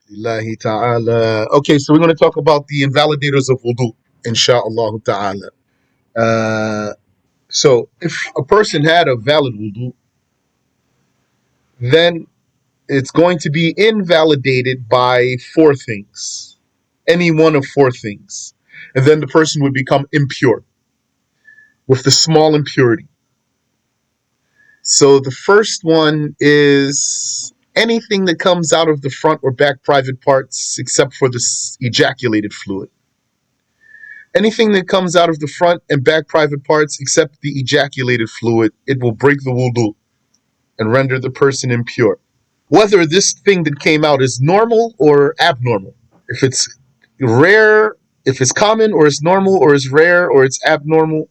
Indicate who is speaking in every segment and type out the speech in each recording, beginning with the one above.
Speaker 1: Lillahi ta'ala. Okay, so we're going to talk about the invalidators of wudu, insha'Allah ta'ala. Uh, so if a person had a valid wudu, then it's going to be invalidated by four things, any one of four things. And then the person would become impure with the small impurity. So the first one is anything that comes out of the front or back private parts except for the ejaculated fluid. Anything that comes out of the front and back private parts except the ejaculated fluid, it will break the wudu and render the person impure. Whether this thing that came out is normal or abnormal. If it's rare, if it's common or it's normal or it's rare or it's abnormal,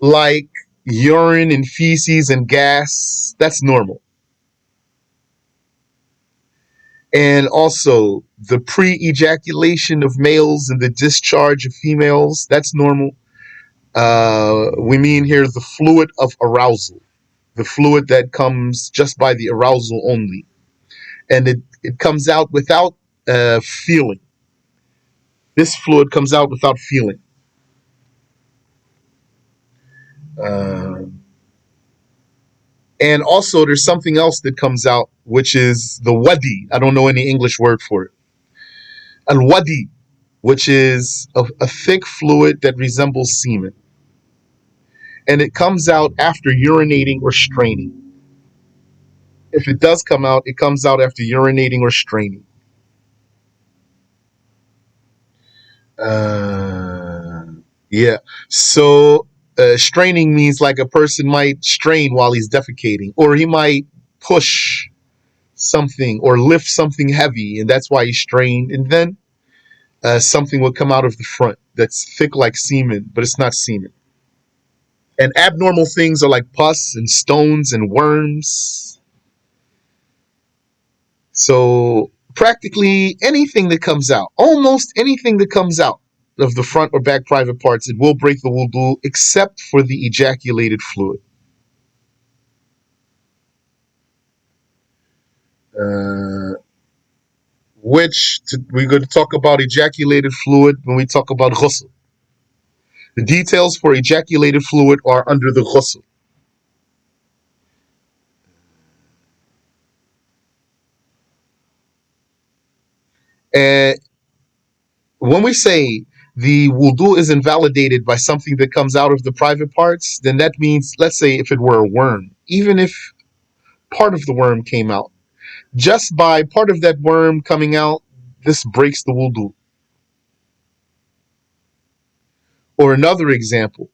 Speaker 1: like urine and feces and gas, that's normal. And also the pre-ejaculation of males and the discharge of females, that's normal. We mean here the fluid of arousal, the fluid that comes just by the arousal only. And it comes out without feeling. This fluid comes out without feeling. Uh, and also, there's something else that comes out, which is the wadi. I don't know any English word for it. Al wadi, which is a thick fluid that resembles semen. And it comes out after urinating or straining. If it does come out, it comes out after urinating or straining. Uh, yeah. So straining means like a person might strain while he's defecating, or he might push something or lift something heavy, and that's why he strained. And then something will come out of the front that's thick like semen, but it's not semen. And abnormal things are like pus and stones and worms. So practically anything that comes out, almost anything that comes out of the front or back private parts, it will break the wudu except for the ejaculated fluid. Uh, we're going to talk about ejaculated fluid when we talk about ghusl. The details for ejaculated fluid are under the ghusl. And when we say the wudu is invalidated by something that comes out of the private parts, then that means, let's say, if it were a worm, even if part of the worm came out, just by part of that worm coming out, this breaks the wudu. Or another example,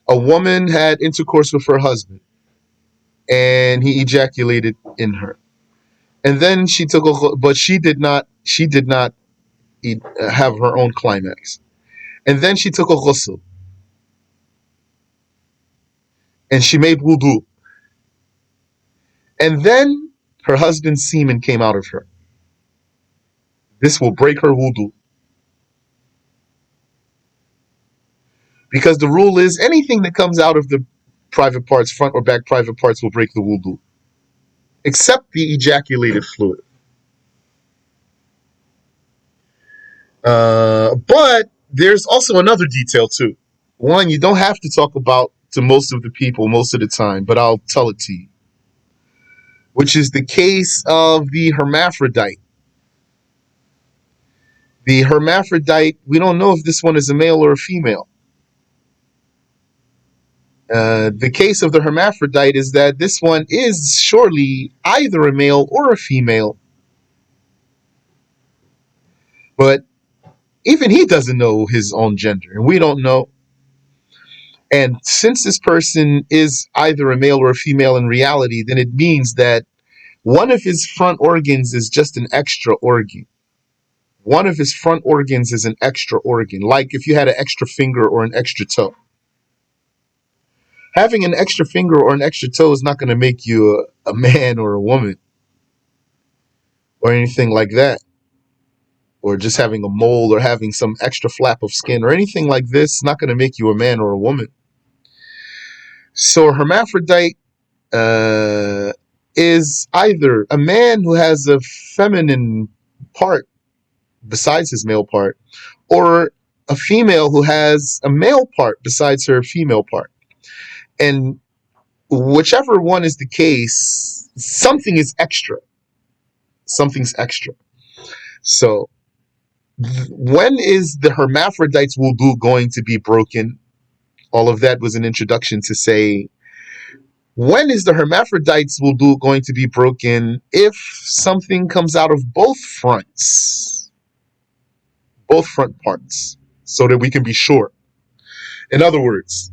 Speaker 1: a woman had intercourse with her husband and he ejaculated in her. And then she took a, but she did not have her own climax. And then she took a ghusl and she made wudu. And then her husband's semen came out of her. This will break her wudu. Because the rule is anything that comes out of the private parts, front or back private parts, will break the wudu, except the ejaculated fluid. But there's also another detail too. One, you don't have to talk about to most of the people most of the time, but I'll tell it to you, which is the case of the hermaphrodite. The hermaphrodite, we don't know if this one is a male or a female. The case of the hermaphrodite is that this one is surely either a male or a female, but even he doesn't know his own gender, and we don't know. And since this person is either a male or a female in reality, then it means that one of his front organs is just an extra organ. One of his front organs is an extra organ, like if you had an extra finger or an extra toe. Having an extra finger or an extra toe is not going to make you a man or a woman or anything like that. Or just having a mole or having some extra flap of skin or anything like this is not going to make you a man or a woman. So a hermaphrodite, uh, is either a man who has a feminine part besides his male part, or a female who has a male part besides her female part. And whichever one is the case, something is extra. Something's extra. So, when is the hermaphrodite's wudu going to be broken? All of that was an introduction to say, when is the hermaphrodite's wudu going to be broken if something comes out of both fronts, both front parts, so that we can be sure. In other words,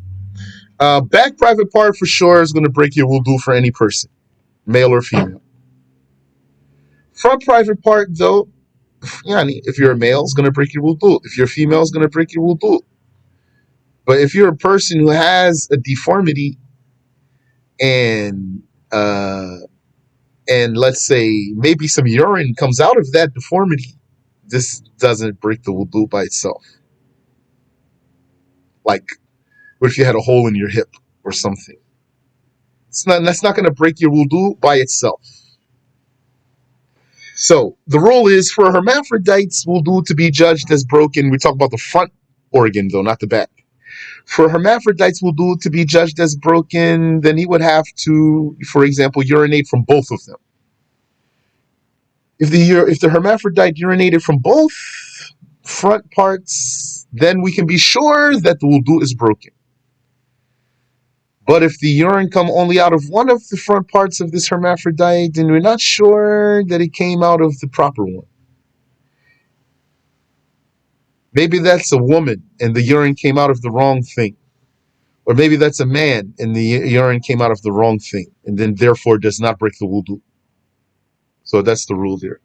Speaker 1: back private part for sure is going to break your wudu for any person, male or female. Front private part, though, yani, if you're a male, it's going to break your wudu. If you're a female, it's going to break your wudu. But if you're a person who has a deformity and uh, and let's say maybe some urine comes out of that deformity, this doesn't break the wudu by itself. Like, what if you had a hole in your hip or something? That's not going to break your wudu by itself. So the rule is for hermaphrodites wudu to be judged as broken. We talk about the front organ though, not the back. For hermaphrodites wudu to be judged as broken, then he would have to, for example, urinate from both of them. If the hermaphrodite urinated from both front parts, then we can be sure that the wudu is broken. But if the urine come only out of one of the front parts of this hermaphrodite, then we're not sure that it came out of the proper one. Maybe that's a woman and the urine came out of the wrong thing. Or maybe that's a man and the urine came out of the wrong thing and then therefore does not break the wudu. So that's the rule there.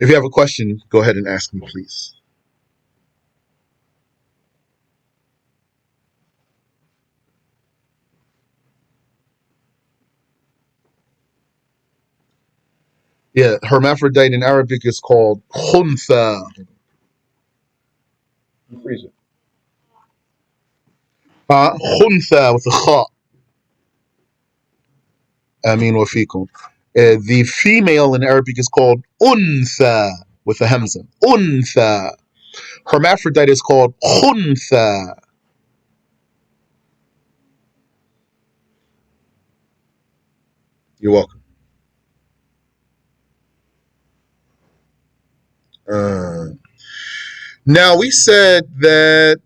Speaker 1: If you have a question, go ahead and ask me, please. Yeah, hermaphrodite in Arabic is called khuntha. Freeze it. Khuntha with a kha. Amin wa fikum. The female in Arabic is called untha with a hamza. Untha. Hermaphrodite is called khuntha. You're welcome. Uh, Now we said that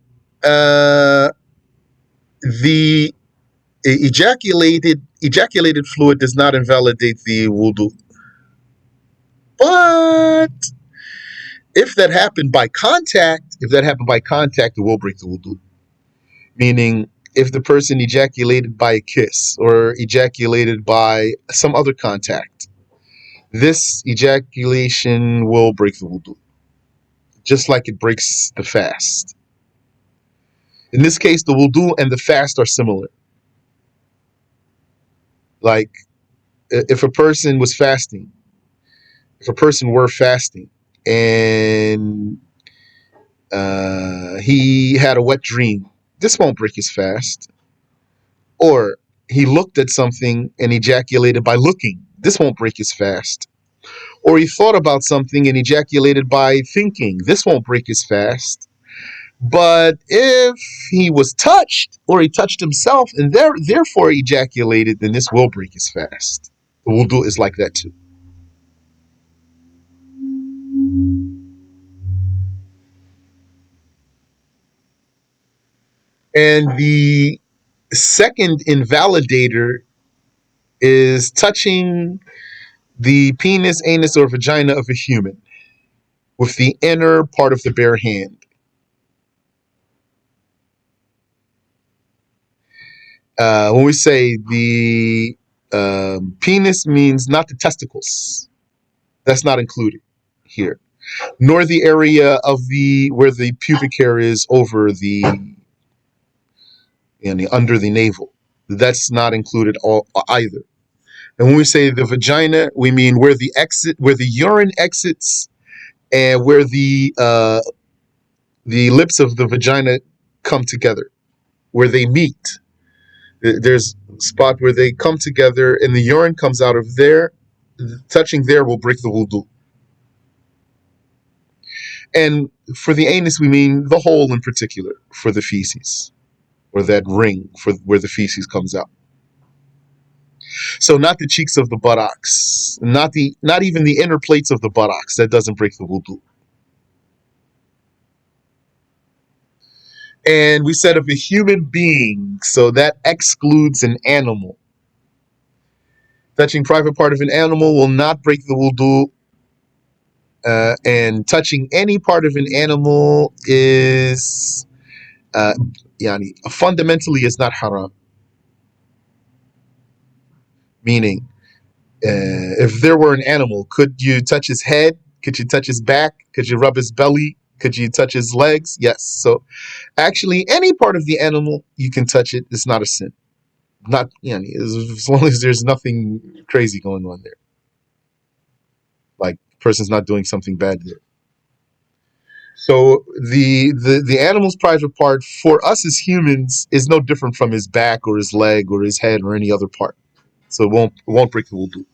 Speaker 1: the ejaculated fluid does not invalidate the wudu, but if that happened by contact, it will break the wudu. Meaning, if the person ejaculated by a kiss or ejaculated by some other contact, this ejaculation will break the wudu, just like it breaks the fast. In this case, the wudu and the fast are similar. Like, if a person was fasting, if a person were fasting and he had a wet dream, this won't break his fast. Or he looked at something and ejaculated by looking, this won't break his fast. Or he thought about something and ejaculated by thinking, this won't break his fast. But if he was touched or he touched himself and therefore ejaculated, then this will break his fast. The wudu is like that too. And the second invalidator is touching the penis, anus, or vagina of a human with the inner part of the bare hand. When we say the penis, means not the testicles. That's not included here. Nor the area of the where the pubic hair is over the under the navel. That's not included either. And when we say the vagina, we mean where the urine exits, and where the lips of the vagina come together, where they meet. There's a spot where they come together and the urine comes out of there. Touching there will break the wudu. And for the anus, we mean the hole in particular for the feces, or that ring for where the feces comes out. So not the cheeks of the buttocks, not even the inner plates of the buttocks. That doesn't break the wudu. And we said of a human being, so that excludes an animal. Touching private part of an animal will not break the wudu, and touching any part of an animal is, uh, fundamentally is not haram. Meaning, if there were an animal, could you touch his head? Could you touch his back? Could you rub his belly? Could you touch his legs? Yes. So actually, any part of the animal you can touch it. It's not a sin. Not as long as there's nothing crazy going on there, like the person's not doing something bad there. So the animal's private part for us as humans is no different from his back or his leg or his head or any other part. So it won't break the wudu.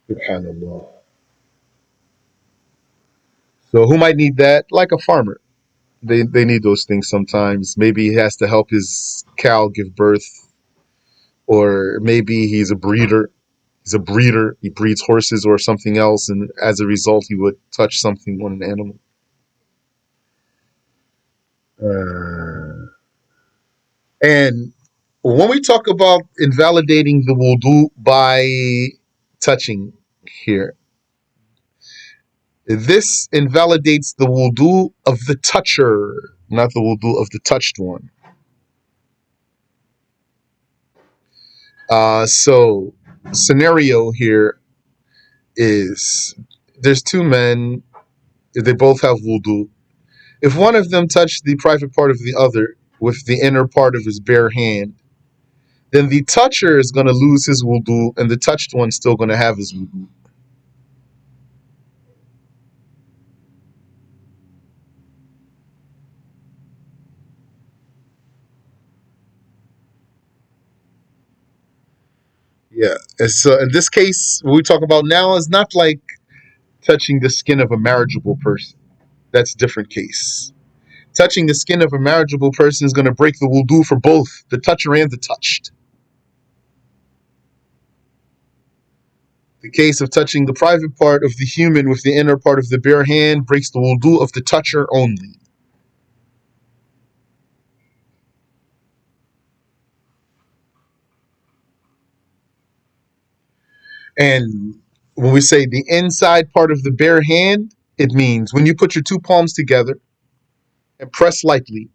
Speaker 1: Subhanallah. So who might need that? Like a farmer. They need those things sometimes. Maybe he has to help his cow give birth, or maybe he's a breeder. He's a breeder. He breeds horses or something else, and as a result, he would touch something on an animal. And when we talk about invalidating the wudu by touching here, this invalidates the wudu of the toucher, not the wudu of the touched one. So, scenario here is there's two men, they both have wudu. If one of them touched the private part of the other with the inner part of his bare hand, then the toucher is going to lose his wudu and the touched one's still going to have his wudu. Yeah. And so in this case, what we talk about now is not like touching the skin of a marriageable person. That's a different case. Touching the skin of a marriageable person is going to break the wudu for both the toucher and the touched. The case of touching the private part of the human with the inner part of the bare hand breaks the wudu of the toucher only. And when we say the inside part of the bare hand, it means when you put your two palms together and press lightly,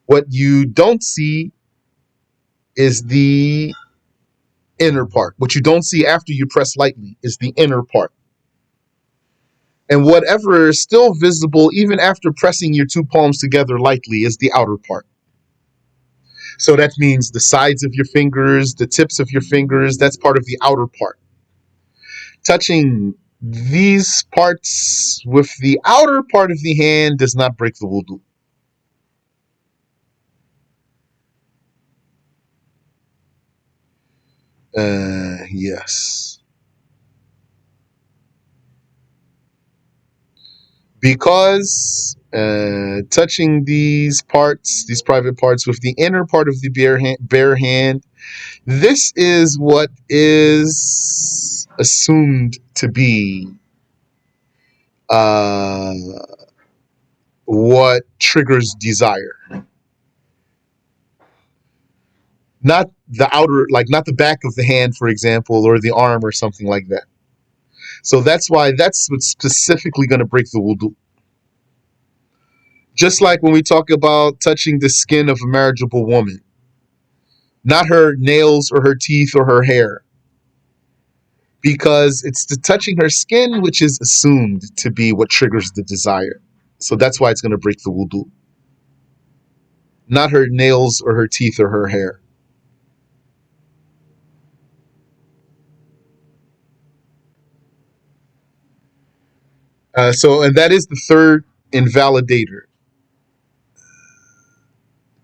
Speaker 1: what you don't see is the inner part. What you don't see after you press lightly is the inner part. And whatever is still visible even after pressing your two palms together lightly is the outer part. So that means the sides of your fingers, the tips of your fingers, that's part of the outer part. Touching these parts with the outer part of the hand does not break the wudu. Yes. Because touching these parts, these private parts, with the inner part of the bare hand, this is what is assumed to be uh, what triggers desire. Not the outer, like not the back of the hand, for example, or the arm or something like that. So that's why that's what's specifically going to break the wudu. Just like when we talk about touching the skin of a marriageable woman, not her nails or her teeth or her hair, because it's the touching her skin which is assumed to be what triggers the desire. So that's why it's going to break the wudu, not her nails or her teeth or her hair. And that is the third. invalidator.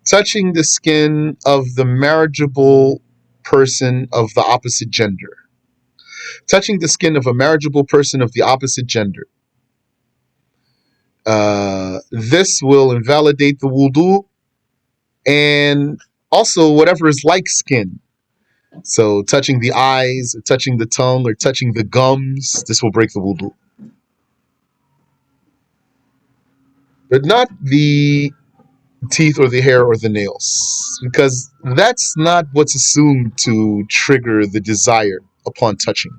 Speaker 1: Touching the skin of the marriageable person of the opposite gender. Touching the skin of a marriageable person of the opposite gender. This will invalidate the wudu, and also whatever is like skin. So touching the eyes, or touching the tongue, or touching the gums, this will break the wudu. But not the teeth or the hair or the nails, because that's not what's assumed to trigger the desire upon touching.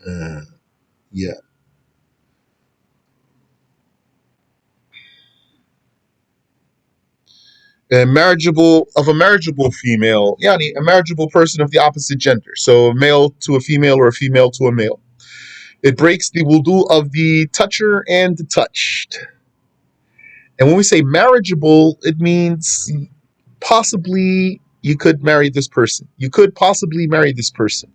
Speaker 1: Uh, yeah. A marriageable female, yani a marriageable person of the opposite gender. So a male to a female or a female to a male. It breaks the wudu of the toucher and the touched. And when we say marriageable, it means possibly you could marry this person. You could possibly marry this person.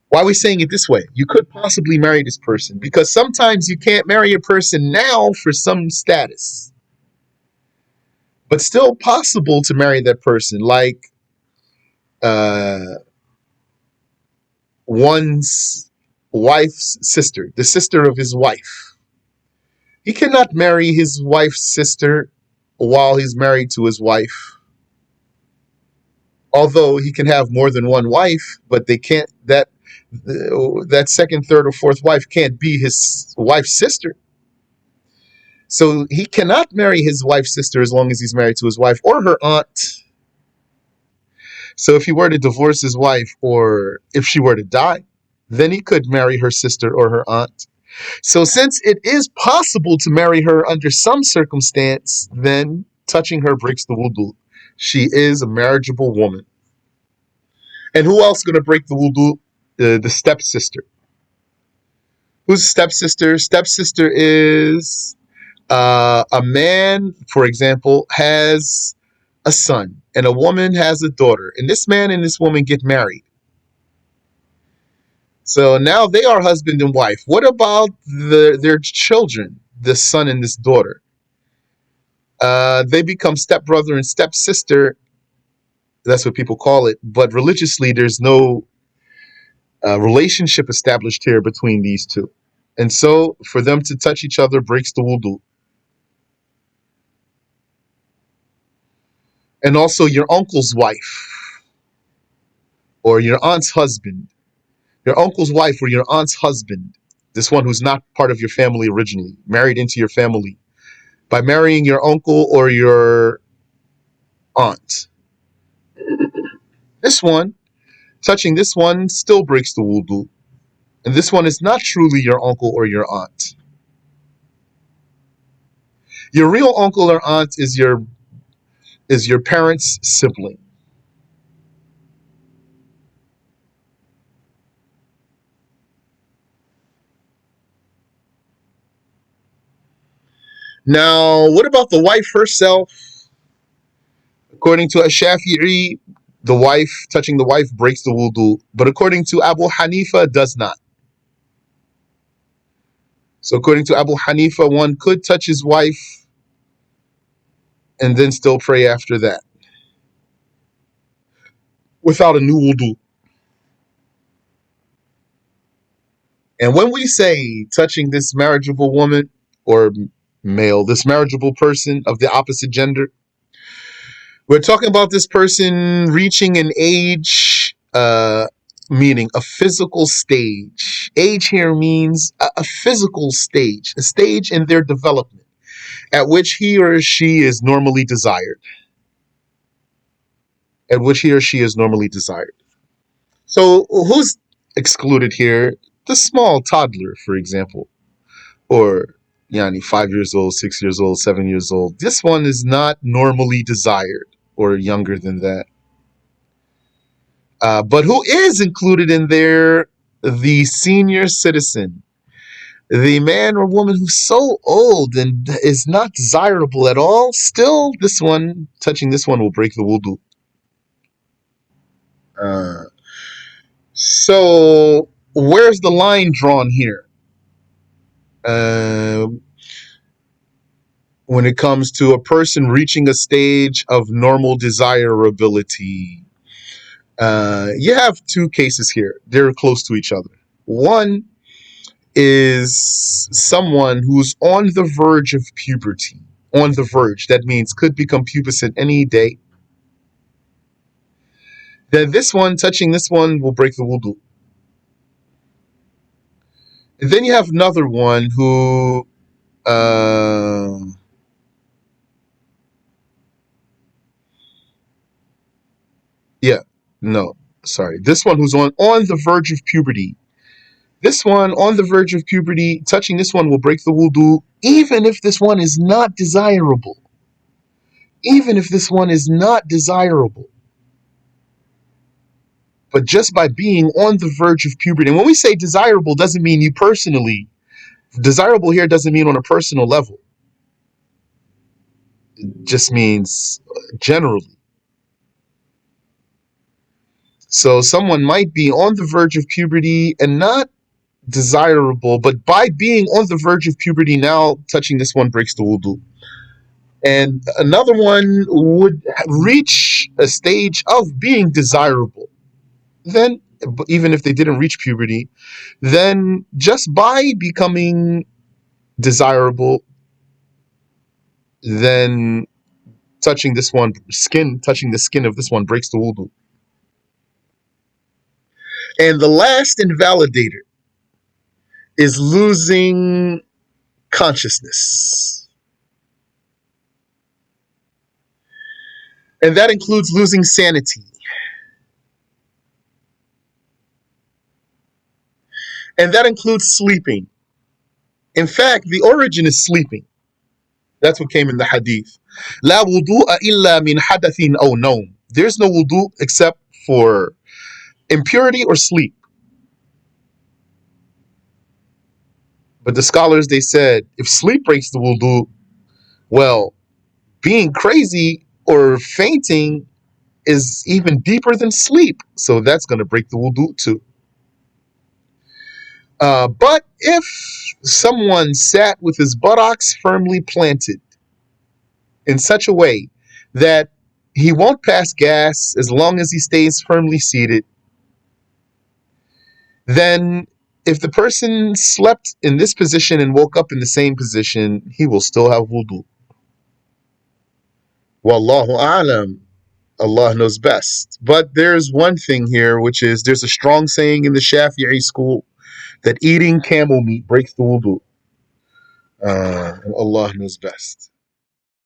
Speaker 1: Why are we saying it this way? You could possibly marry this person because sometimes you can't marry a person now for some status, but still possible to marry that person. Like uh, one's wife's sister, the sister of his wife. He cannot marry his wife's sister while he's married to his wife. Although he can have more than one wife, but they can't that second, third, or fourth wife can't be his wife's sister. So he cannot marry his wife's sister as long as he's married to his wife or her aunt. So if he were to divorce his wife or if she were to die, then he could marry her sister or her aunt. So since it is possible to marry her under some circumstance, then touching her breaks the wudu. She is a marriageable woman. And who else going to break the wudu? The stepsister. Who's stepsister? Stepsister is a man, for example, has a son and a woman has a daughter. And this man and this woman get married. So now they are husband and wife. What about their children, the son and this daughter? They become stepbrother and stepsister. That's what people call it. But religiously, there's no relationship established here between these two. And so for them to touch each other breaks the wudu. And also your uncle's wife or your aunt's husband, your uncle's wife or your aunt's husband, this one who's not part of your family originally, married into your family, by marrying your uncle or your aunt. This one, touching this one still breaks the wudu. And this one is not truly your uncle or your aunt. Your real uncle or aunt is your parents' sibling. Now, what about the wife herself? According to a Shafi'i, the wife, touching the wife breaks the wudu. But according to Abu Hanifa, does not. So according to Abu Hanifa, one could touch his wife and then still pray after that without a new wudu. And when we say touching this marriageable woman or male, this marriageable person of the opposite gender, we're talking about this person reaching an age, meaning a physical stage. Age here means a physical stage, a stage in their development at which he or she is normally desired. At which he or she is normally desired. So who's excluded here? The small toddler, for example, or yani 5 years old, 6 years old, 7 years old. This one is not normally desired or younger than that. But who is included in there? The senior citizen, the man or woman who's so old and is not desirable at all. Still, this one, touching this one will break the wudu. So where's the line drawn here? Uh, when it comes to a person reaching a stage of normal desirability, you have two cases here. They're close to each other. One is someone who's on the verge of puberty. On the verge. That means could become pubescent any day. Then this one, touching this one, will break the wudu. And then you have another one who, yeah, no, sorry. This one who's on the verge of puberty. This one on the verge of puberty, touching this one will break the wudu, even if this one is not desirable. Even if this one is not desirable. But just by being on the verge of puberty, and when we say desirable, doesn't mean you personally. Desirable here doesn't mean on a personal level. It just means generally. So someone might be on the verge of puberty and not desirable, but by being on the verge of puberty now, touching this one breaks the wudu. And another one would reach a stage of being desirable. Then, even if they didn't reach puberty, then just by becoming desirable, then touching this one skin, touching the skin of this one breaks the wudu. And the last invalidator is losing consciousness. And that includes losing sanity. And that includes sleeping. In fact, the origin is sleeping. That's what came in the hadith. لا وضوء إلا من حدث أو نوم. There's no wudu except for impurity or sleep. But the scholars, they said, if sleep breaks the wudu, well, being crazy or fainting is even deeper than sleep. So that's going to break the wudu too. But if someone sat with his buttocks firmly planted in such a way that he won't pass gas as long as he stays firmly seated, then if the person slept in this position and woke up in the same position, he will still have wudu. Wallahu a'lam. Allah knows best. But there's one thing here, which is there's a strong saying in the Shafi'i school that eating camel meat breaks the wudu. Allah knows best.